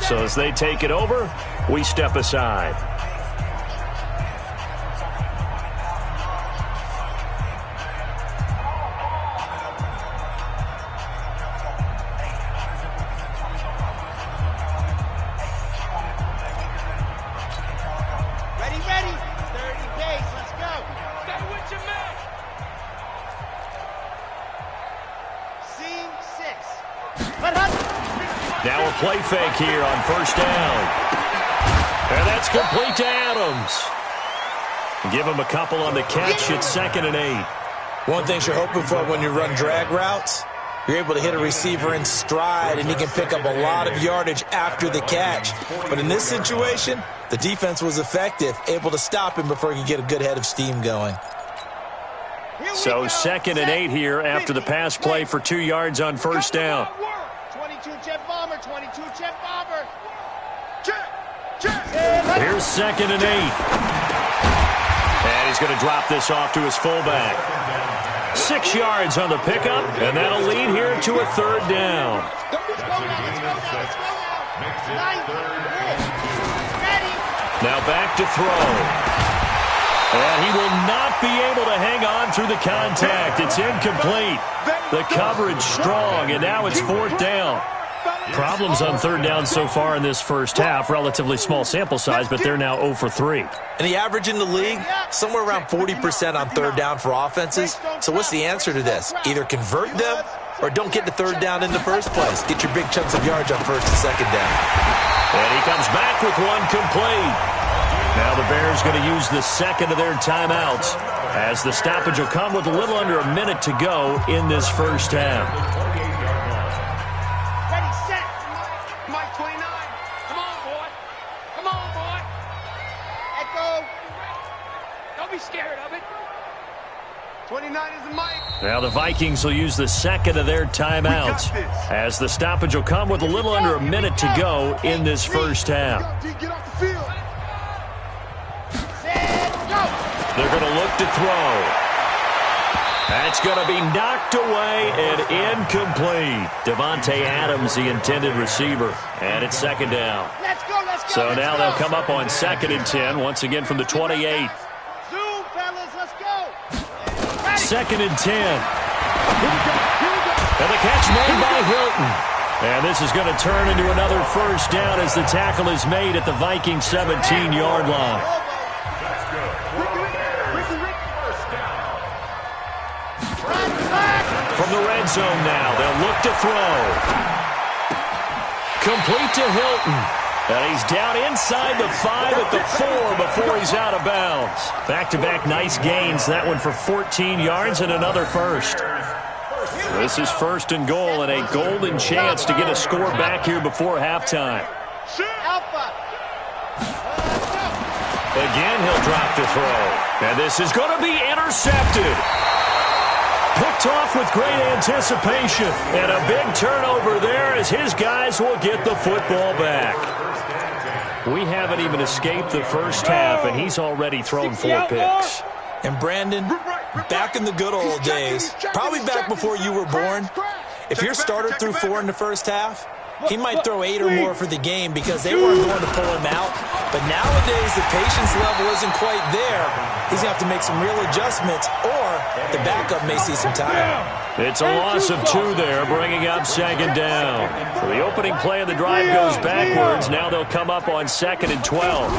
So as they take it over, we step aside. Now a play fake here on first down. And that's complete to Adams. Give him a couple on the catch. It's 2nd and 8. One thing you're hoping for when you run drag routes, you're able to hit a receiver in stride, and he can pick up a lot of yardage after the catch. But in this situation, the defense was effective, able to stop him before he could get a good head of steam going. So 2nd and 8 here after the pass play for 2 yards on first down. 22 jet bomber, 22 jet bomber. Here's 2nd and 8. And he's going to drop this off to his fullback. 6 yards on the pickup, and that'll lead here to a 3rd down. Let's go now. Now back to throw. And he will not be able to hang on through the contact. It's incomplete. The coverage strong, and now it's 4th down. Problems on 3rd down so far in this first half. Relatively small sample size, but they're now 0 for 3. And the average in the league, somewhere around 40% on 3rd down for offenses. So what's the answer to this? Either convert them or don't get to 3rd down in the first place. Get your big chunks of yards on 1st and 2nd down. And he comes back with one complete. Now the Bears going to use the 2nd of their timeouts as the stoppage will come with a little under a minute to go in this first half. Ready, set. Mike 29. Come on, boy. Come on, boy. Echo. Don't be scared of it. 29 is the mic. Now the Vikings will use the 2nd of their timeouts as the stoppage will come with a little under a minute to go in this first half. Get off the field. They're going to look to throw. That's going to be knocked away and incomplete. Devontae Adams, the intended receiver. And it's 2nd down. Let's go. So now they'll come up on 2nd and 10, once again from the 28. Zoom, fellas, let's go. 2nd and 10. And the catch made by Hilton. And this is going to turn into another first down as the tackle is made at the Vikings 17-yard line. From the red zone now, they'll look to throw. Complete to Hilton. And he's down inside the 5 at the 4 before he's out of bounds. Back-to-back nice gains. That one for 14 yards and another first. This is 1st and goal and a golden chance to get a score back here before halftime. Again, he'll drop to throw. And this is going to be intercepted. Picked off with great anticipation. And a big turnover there as his guys will get the football back. We haven't even escaped the first half, and he's already thrown 4 picks. And Brandon, back in the good old days, probably back before you were born, if your starter threw 4 in the first half, he might throw 8 or more for the game because they weren't going to pull him out. But nowadays, the patience level isn't quite there. He's going to have to make some real adjustments, or the backup may see some time. It's a loss of 2 there, bringing up 2nd down. So the opening play of the drive goes backwards. Now they'll come up on 2nd and 12.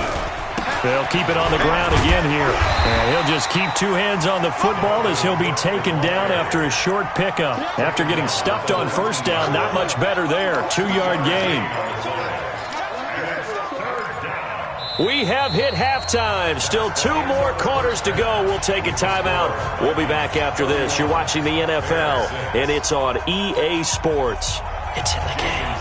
They'll keep it on the ground again here. And he'll just keep 2 hands on the football as he'll be taken down after a short pickup. After getting stuffed on first down, not much better there. 2-yard gain. We have hit halftime. Still 2 more quarters to go. We'll take a timeout. We'll be back after this. You're watching the NFL, and it's on EA Sports. It's in the game.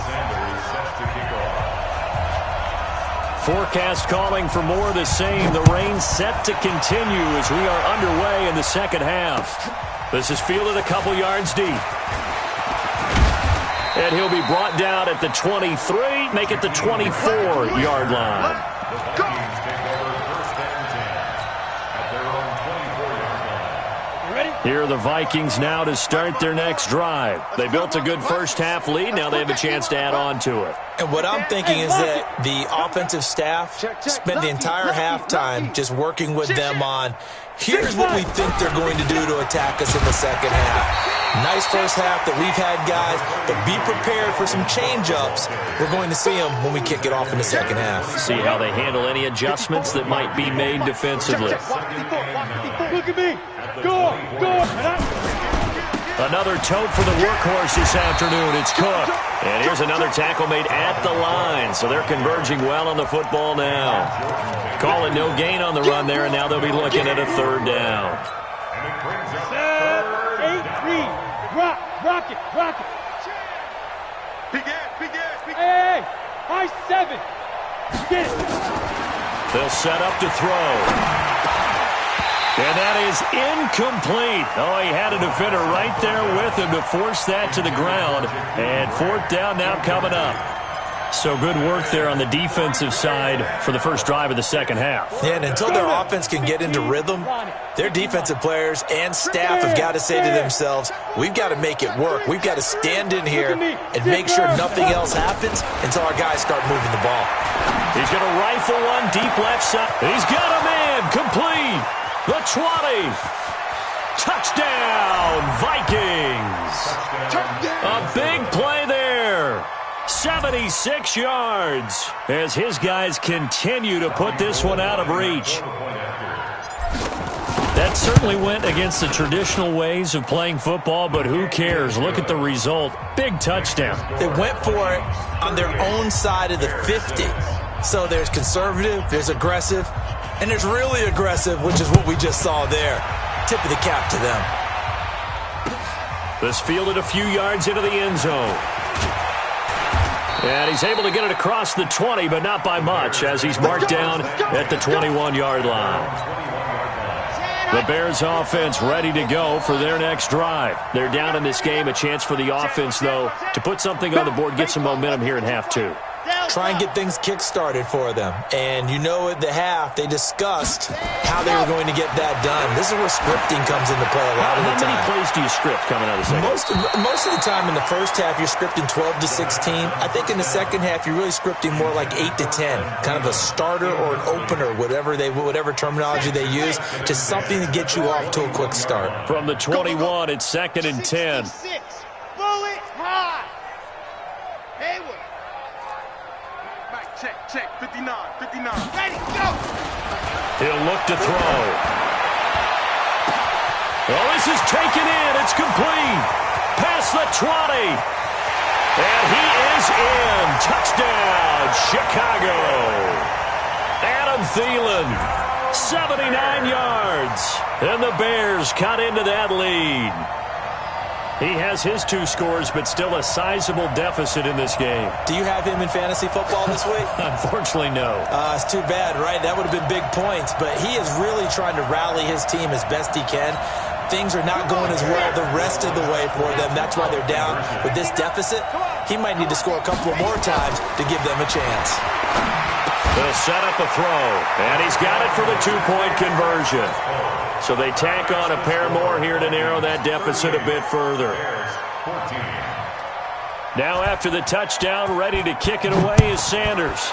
Forecast calling for more of the same. The rain set to continue as we are underway in the second half. This is fielded a couple yards deep. And he'll be brought down at the 23, make it the 24-yard line. Ready? Here are the Vikings now to start their next drive. They built a good first-half lead. Now they have a chance to add on to it. And what I'm thinking is that the offensive staff spent the entire halftime just working with them on, here's what we think they're going to do to attack us in the second half. Nice first half that we've had, guys, but be prepared for some change-ups. We're going to see them when we kick it off in the second half. See how they handle any adjustments that might be made defensively. Look at me. Go. Another tote for the workhorse this afternoon. It's Cook. And here's another tackle made at the line. So they're converging well on the football now. Call it no gain on the run there, and now they'll be looking at a third down. 8-3. Rock it. Hey, high 7. Get it. They'll set up to throw. And that is incomplete. Oh, he had a defender right there with him to force that to the ground. And fourth down now coming up. So good work there on the defensive side for the first drive of the second half. Yeah, and until their offense can get into rhythm, their defensive players and staff have got to say to themselves, we've got to make it work. We've got to stand in here and make sure nothing else happens until our guys start moving the ball. He's going to rifle one deep left side. He's got a man complete. The 20. Touchdown, Vikings. A big play there. 76 yards as his guys continue to put this one out of reach. That certainly went against the traditional ways of playing football, but who cares? Look at the result. Big touchdown. They went for it on their own side of the 50. So there's conservative, there's aggressive, and there's really aggressive, which is what we just saw there. Tip of the cap to them. This fielded a few yards into the end zone. And he's able to get it across the 20, but not by much, as he's marked down at the 21-yard line. The Bears offense ready to go for their next drive. They're down in this game. A chance for the offense, though, to put something on the board, get some momentum here in half two. Try and get things kick-started for them. And you know at the half, they discussed how they were going to get that done. This is where scripting comes into play a lot of the time. How many plays do you script coming out of the second? Most of the time in the first half, you're scripting 12 to 16. I think in the second half, you're really scripting more like 8 to 10. Kind of a starter or an opener, whatever terminology they use, just something to get you off to a quick start. From the 21, it's 2nd and 10. Bullet high. Hayward. Check, 59. Ready, go! He'll look to throw. Oh, this is taken in. It's complete. Past the 20. And he is in. Touchdown, Chicago. Adam Thielen, 79 yards. And the Bears cut into that lead. He has his 2 scores, but still a sizable deficit in this game. Do you have him in fantasy football this week? Unfortunately, no. It's too bad, right? That would have been big points, but he is really trying to rally his team as best he can. Things are not going as well the rest of the way for them. That's why they're down with this deficit. He might need to score a couple more times to give them a chance. They'll set up a throw, and he's got it for the 2-point conversion. So they tack on a pair more here to narrow that deficit a bit further. Now after the touchdown, ready to kick it away is Sanders.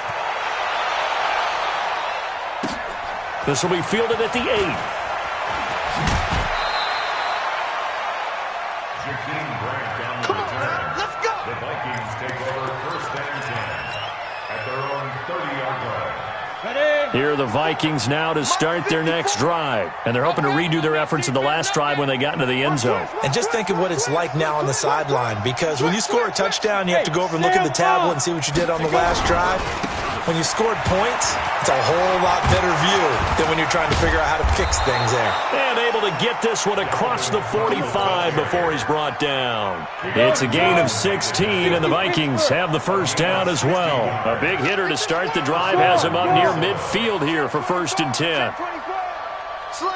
This will be fielded at the 8. Come on, let's go. The Vikings take over 1st and 10 at their own 30-yard line. Here are the Vikings now to start their next drive. And they're hoping to redo their efforts in the last drive when they got into the end zone. And just think of what it's like now on the sideline, because when you score a touchdown, you have to go over and look at the tablet and see what you did on the last drive. When you scored points, it's a whole lot better view than when you're trying to figure out how to fix things there. And able to get this one across the 45 before he's brought down. It's a gain of 16, and the Vikings have the first down as well. A big hitter to start the drive has him up near midfield here for 1st and 10. Slam.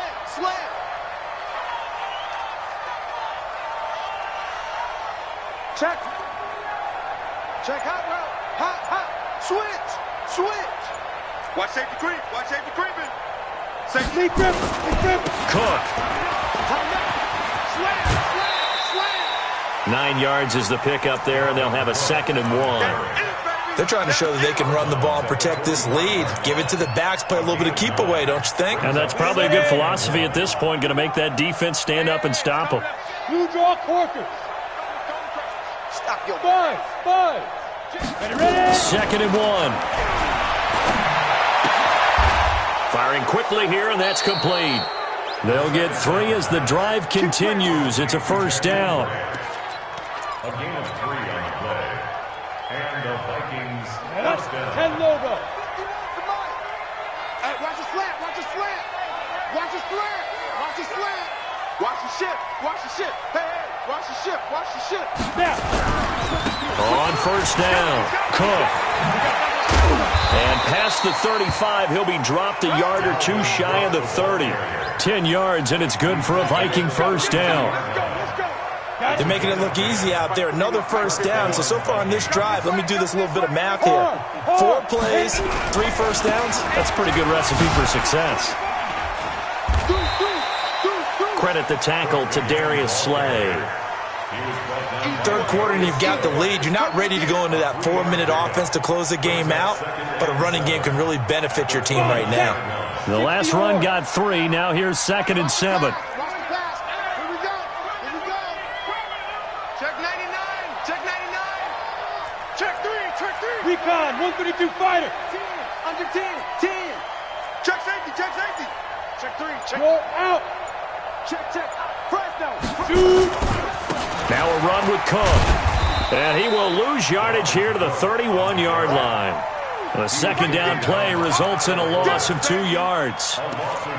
Check hot route. Hot. Switch. Watch safety creeping. Safety creeping. Cook. 9 yards is the pickup there, and they'll have a 2nd and 1. They're trying to show that they can run the ball and protect this lead. Give it to the backs, play a little bit of keep away, don't you think? And that's probably a good philosophy at this point, going to make that defense stand up and stop them. Blue draw quarters. Stop your 5. Ready? 2nd and 1. Firing quickly here, and that's complete. They'll get 3 as the drive continues. It's a 1st down. A gain of 3 on the play. And the Vikings first down. 10 logo. Hey, watch the slant. Watch the slant. Watch the slant. Watch the slant. Watch the ship. Watch the ship. Hey, watch the ship. Watch the ship. Now. On 1st down, Cook. And past the 35, he'll be dropped a yard or 2 shy of the 30. 10 yards, and it's good for a Viking 1st down. They're making it look easy out there. Another 1st down. So far on this drive, let me do this little bit of math here. 4 plays, 3 1st downs. That's a pretty good recipe for success. Credit the tackle to Darius Slay. 3rd quarter and you've got the lead. You're not ready to go into that 4-minute offense to close the game out, but a running game can really benefit your team right now. The last run got 3. Now here's 2nd and 7. Watch the pass. Here we go. Here we go. Check 99. Check 99. Check 3. Check 3. Recon, 132 fighter. 10. Under 10. 10. Check safety. Check safety. Check 3. Check. Roll out. Check. Check. Fresno. 2. Now a run with Cook. And he will lose yardage here to the 31-yard line. The 2nd down play results in a loss of 2 yards.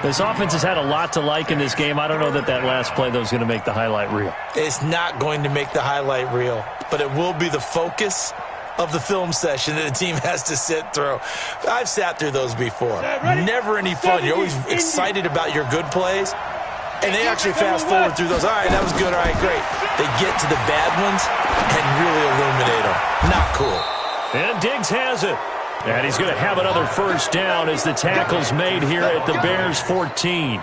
This offense has had a lot to like in this game. I don't know that last play, though, is going to make the highlight reel. It's not going to make the highlight reel, but it will be the focus of the film session that the team has to sit through. I've sat through those before. Never any fun. You're always excited about your good plays, and they actually fast forward through those. All right, that was good. All right, great. They get to the bad ones and really illuminate them. Not cool. And Diggs has it. And he's going to have another 1st down as the tackle's made here at the Bears 14.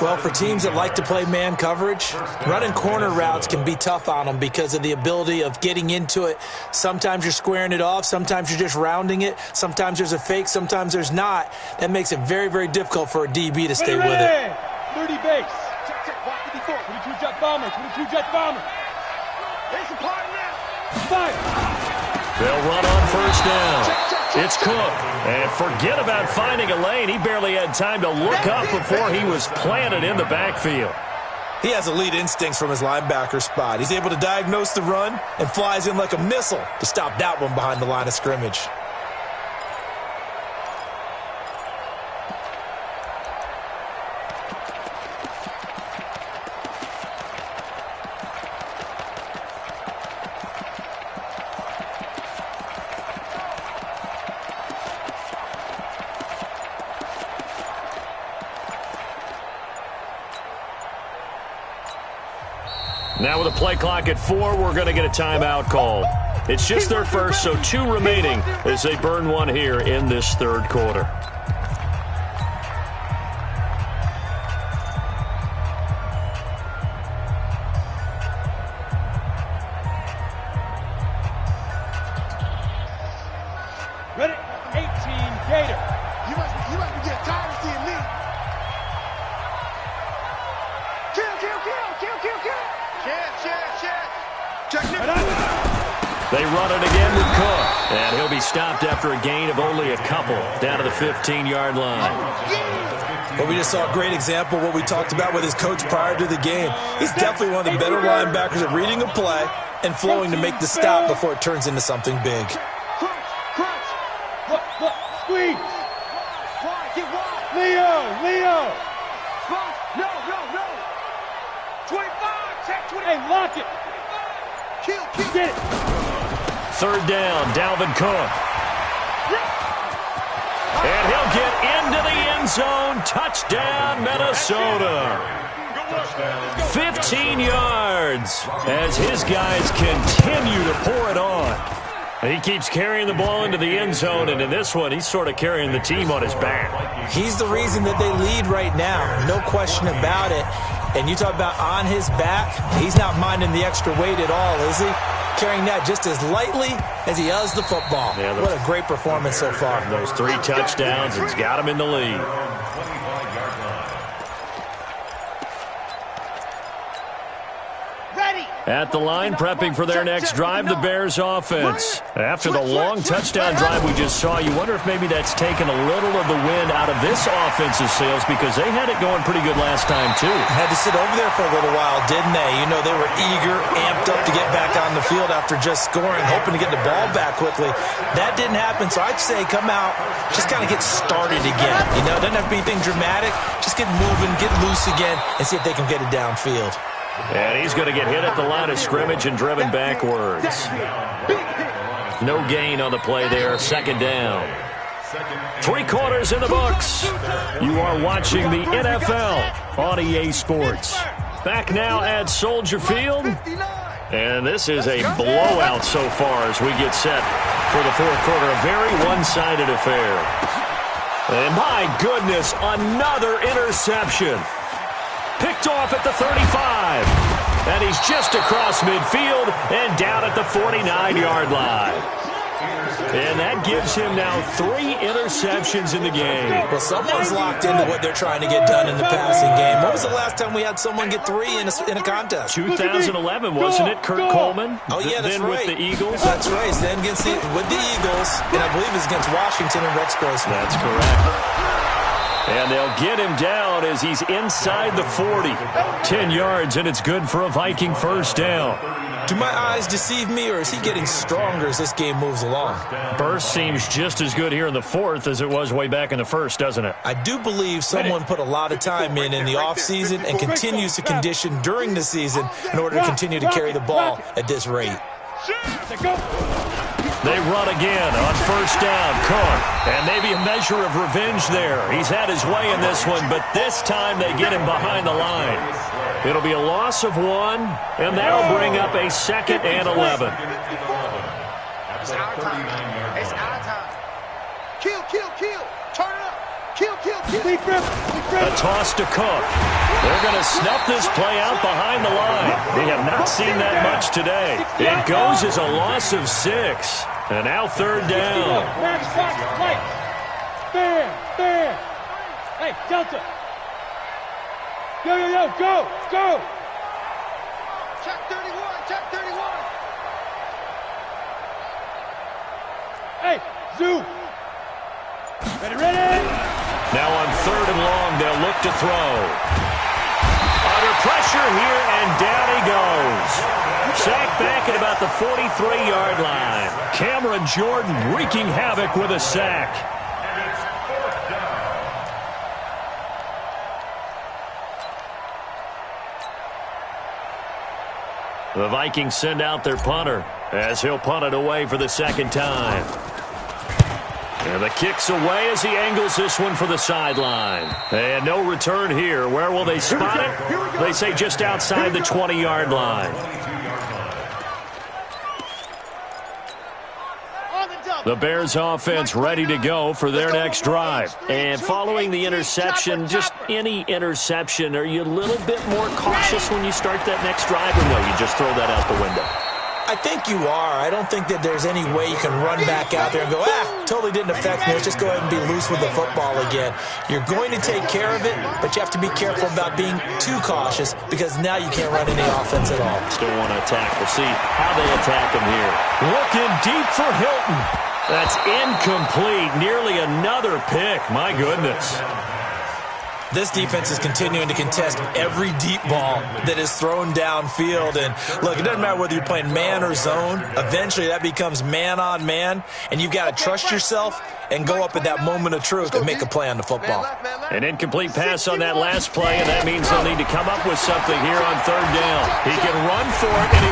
Well, for teams that like to play man coverage, running corner routes can be tough on them because of the ability of getting into it. Sometimes you're squaring it off. Sometimes you're just rounding it. Sometimes there's a fake. Sometimes there's not. That makes it very, very difficult for a DB to stay with it. 30 base. Check, check. Block 54. 22 jet bomber. 22 jet bomber. It's a party now. 5. They'll run on 1st down. It's Cook. And forget about finding a lane. He barely had time to look up before he was planted in the backfield. He has elite instincts from his linebacker spot. He's able to diagnose the run and flies in like a missile to stop that one behind the line of scrimmage. Now with a play clock at 4, we're going to get a timeout call. It's just their first, so 2 remaining as they burn 1 here in this 3rd quarter. Ready? 18 Gator. You must be getting tired of seeing me. Kill. Check. They run it again with Cook. And he'll be stopped after a gain of only a couple down to the 15-yard line. Well, we just saw a great example of what we talked about with his coach prior to the game. He's definitely one of the better linebackers at reading a play and flowing to make the stop before it turns into something big. Crunch. Look, squeeze. Wide, get wide. Leo. Crunch. No. 25. Check 20. Hey, lock it. Kill. Get it. 3rd down, Dalvin Cook. And he'll get into the end zone. Touchdown, Minnesota. 15 yards as his guys continue to pour it on. He keeps carrying the ball into the end zone, and in this one, he's sort of carrying the team on his back. He's the reason that they lead right now, no question about it. And you talk about on his back, he's not minding the extra weight at all, is he? Carrying that just as lightly as he does the football. Yeah, what a great performance so far. Those 3 touchdowns has got him in the lead. At the line, prepping for their next drive, the Bears offense. After the long touchdown drive we just saw, you wonder if maybe that's taken a little of the wind out of this offense's sails because they had it going pretty good last time, too. Had to sit over there for a little while, didn't they? You know, they were eager, amped up to get back on the field after just scoring, hoping to get the ball back quickly. That didn't happen, so I'd say come out, just kind of get started again. You know, it doesn't have to be anything dramatic. Just get moving, get loose again, and see if they can get it downfield. And he's going to get hit at the line of scrimmage and driven backwards. No gain on the play there. Second down. 3 quarters in the books. You are watching the NFL on EA Sports. Back now at Soldier Field. And this is a blowout so far as we get set for the fourth quarter. A very one-sided affair. And my goodness, another interception. Picked off at the 35. And he's just across midfield and down at the 49-yard line. And that gives him now 3 interceptions in the game. Well, someone's locked into what they're trying to get done in the passing game. When was the last time we had someone get 3 in a contest? 2011, wasn't it, Kurt Coleman? Oh, yeah, that's then right. With the Eagles? That's right. Then with the Eagles, and I believe it's against Washington and Rex Grossman. That's correct. And they'll get him down as he's inside the 40. 10 yards, and it's good for a Viking first down. Do my eyes deceive me, or is he getting stronger as this game moves along? Burst seems just as good here in the fourth as it was way back in the first, doesn't it? I do believe someone put a lot of time in the offseason and continues to condition during the season in order to continue to carry the ball at this rate. They run again on first down. Cook. And maybe a measure of revenge there. He's had his way in this one, but this time they get him behind the line. It'll be a loss of 1, and that'll bring up a 2nd and 11. It's our time. It's our time. Kill, kill, kill. Turn it up. Kill, kill, kill. A toss to Cook. They're going to snuff this play out behind the line. We have not seen that much today. It goes as a loss of 6. And now 3rd down. Bam. Hey, Delta. Yo, go. Check 31. Hey, Zoo. Ready. Now on 3rd and long, they'll look to throw. Under pressure here, and down he goes. Sacked back at about the 43-yard line. Cameron Jordan wreaking havoc with a sack. The Vikings send out their punter as he'll punt it away for the 2nd time. And the kick's away as he angles this one for the sideline. And no return here. Where will they spot it? They say just outside the 20-yard line. The Bears offense ready to go for their next drive. And following the interception, just any interception, are you a little bit more cautious when you start that next drive, or no, you just throw that out the window? I think you are. I don't think that there's any way you can run back out there and go, totally didn't affect me. Let's just go ahead and be loose with the football again. You're going to take care of it, but you have to be careful about being too cautious because now you can't run any offense at all. Still want to attack. We'll see how they attack him here. Looking deep for Hilton. That's incomplete. Nearly another pick. My goodness. This defense is continuing to contest every deep ball that is thrown downfield. And look, it doesn't matter whether you're playing man or zone. Eventually, that becomes man on man. And you've got to trust yourself and go up at that moment of truth and make a play on the football. An incomplete pass on that last play, and that means they'll need to come up with something here on 3rd down. He can run for it, and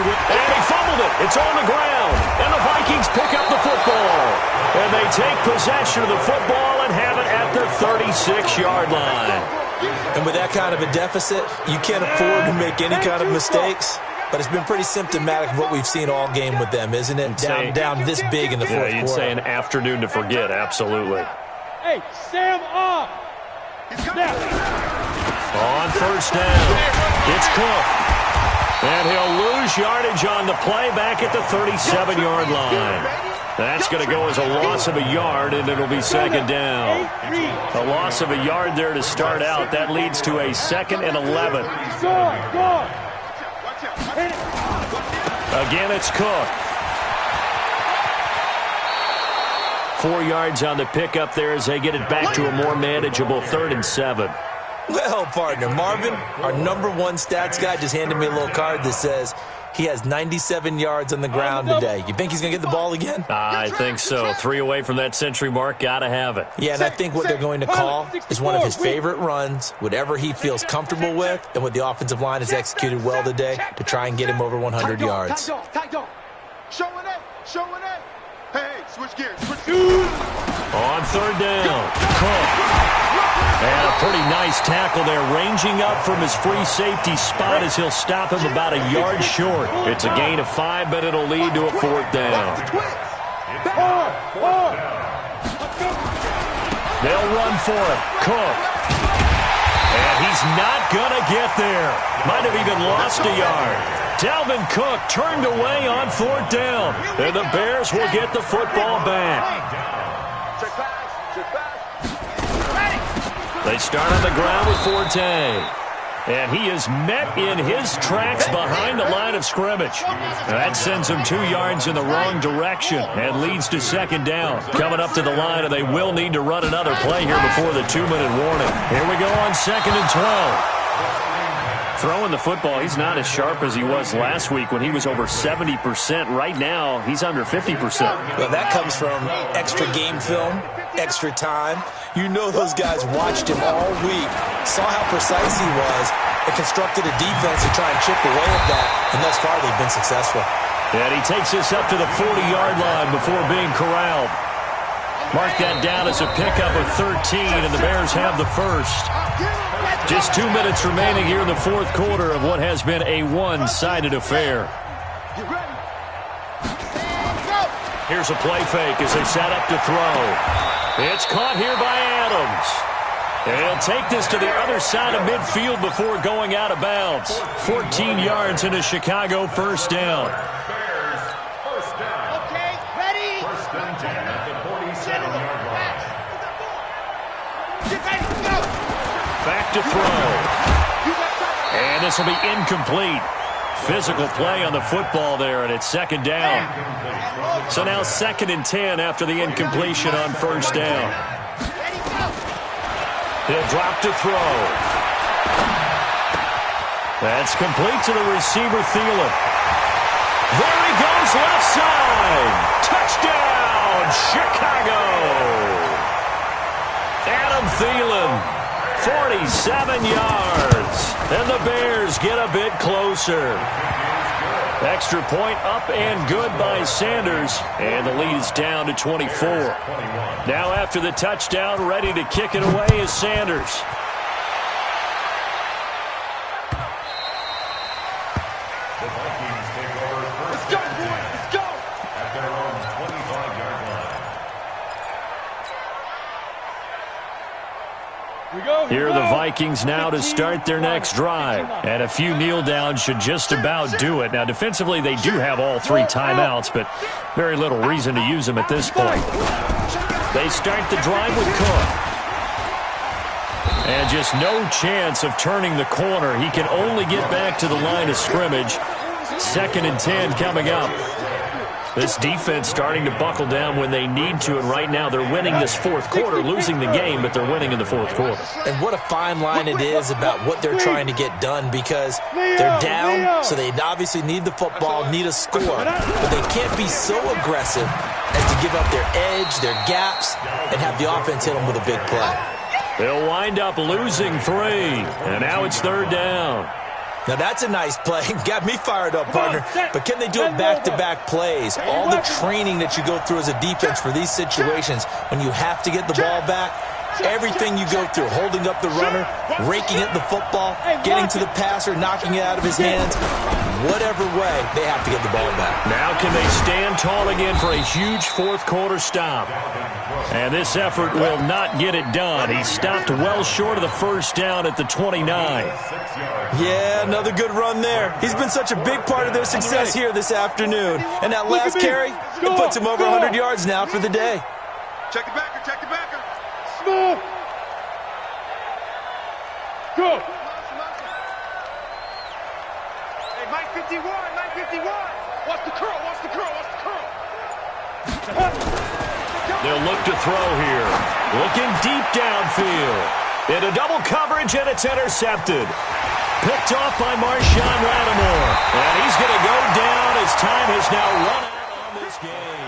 he fumbled it. It's on the ground. And the Vikings pick up the football. And they take possession of the football and have it at their 36-yard line. And with that kind of a deficit, you can't afford to make any kind of mistakes. But it's been pretty symptomatic of what we've seen all game with them, isn't it? Down this big in the fourth quarter. You'd say an afternoon to forget, absolutely. Hey, Sam off. Snap. On first down, it's Cook. And he'll lose yardage on the play back at the 37-yard line. That's going to go as a loss of a yard, and it'll be second down. A loss of a yard there to start out. That leads to a 2nd and 11. Again, it's Cook. 4 yards on the pickup there as they get it back to a more manageable 3rd and 7. Well, partner, Marvin, our #1 stats guy just handed me a little card that says he has 97 yards on the ground today. You think he's going to get the ball again? I think so. 3 away from that century mark. Got to have it. Yeah, and I think what they're going to call is one of his favorite runs, whatever he feels comfortable with, and what the offensive line has executed well today to try and get him over 100 yards. Showing it. Hey, switch gears. On 3rd down, Cook. And a pretty nice tackle there, ranging up from his free safety spot as he'll stop him about a yard short. It's a gain of 5, but it'll lead to a 4th down. They'll run for it. Cook. And he's not going to get there. Might have even lost a yard. Dalvin Cook turned away on 4th down. And the Bears will get the football back. They start on the ground with Forte. And he is met in his tracks behind the line of scrimmage. That sends him 2 yards in the wrong direction and leads to 2nd down. Coming up to the line, and they will need to run another play here before the 2-minute warning. Here we go on 2nd and 12. Throwing the football, he's not as sharp as he was last week when he was over 70%. Right now, he's under 50%. Well, that comes from extra game film, extra time. You know those guys watched him all week, saw how precise he was, and constructed a defense to try and chip away at that, and thus far they've been successful. And he takes us up to the 40-yard line before being corralled. Mark that down as a pickup of 13, and the Bears have the first. Just 2 minutes remaining here in the 4th quarter of what has been a one-sided affair. Here's a play fake as they set up to throw. It's caught here by Adams. And he'll take this to the other side of midfield before going out of bounds. 14 yards into Chicago, 1st down. Bears, 1st down. Okay, ready? 1st and 10 at the 47-yard line. Get ready, go! Back to throw. And this will be incomplete. Physical play on the football there, and it's 2nd down. So now 2nd and 10 after the incompletion on 1st down. He'll drop to throw. That's complete to the receiver, Thielen. There he goes, left side. Touchdown, Chicago. Adam Thielen. 47 yards, and the Bears get a bit closer. Extra point up and good by Sanders, and the lead is down to 24. Now after the touchdown, ready to kick it away is Sanders. The Vikings take over 1st and 10 at their own 25-yard line. Here are the Vikings now to start their next drive. And a few kneel downs should just about do it. Now, defensively, they do have all 3 timeouts, but very little reason to use them at this point. They start the drive with Cook. And just no chance of turning the corner. He can only get back to the line of scrimmage. 2nd and 10 coming up. This defense starting to buckle down when they need to, and right now they're winning this 4th quarter, losing the game, but they're winning in the 4th quarter. And what a fine line it is about what they're trying to get done, because they're down, so they obviously need the football, need a score, but they can't be so aggressive as to give up their edge, their gaps, and have the offense hit them with a big play. They'll wind up losing 3, and now it's 3rd down. Now, that's a nice play. Got me fired up, partner. But can they do it back-to-back plays? All the training that you go through as a defense for these situations, when you have to get the ball back, Everything you go through, holding up the runner, raking at the football, getting to the passer, knocking it out of his hands, whatever way, they have to get the ball back. Now can they stand tall again for a huge fourth-quarter stop? And this effort will not get it done. He stopped well short of the first down at the 29. Yeah, another good run there. He's been such a big part of their success here this afternoon. And that last carry, it puts him over 100 yards now for the day. Check the backer, check the backer. Small. Go. Hey, Mike 51, Mike 51. What's the curl, what's the curl, what's the curl? They'll look to throw here. Looking deep downfield. Into double coverage, and it's intercepted. Picked off by Marshawn Lattimore. And he's going to go down as time has now run out on this game.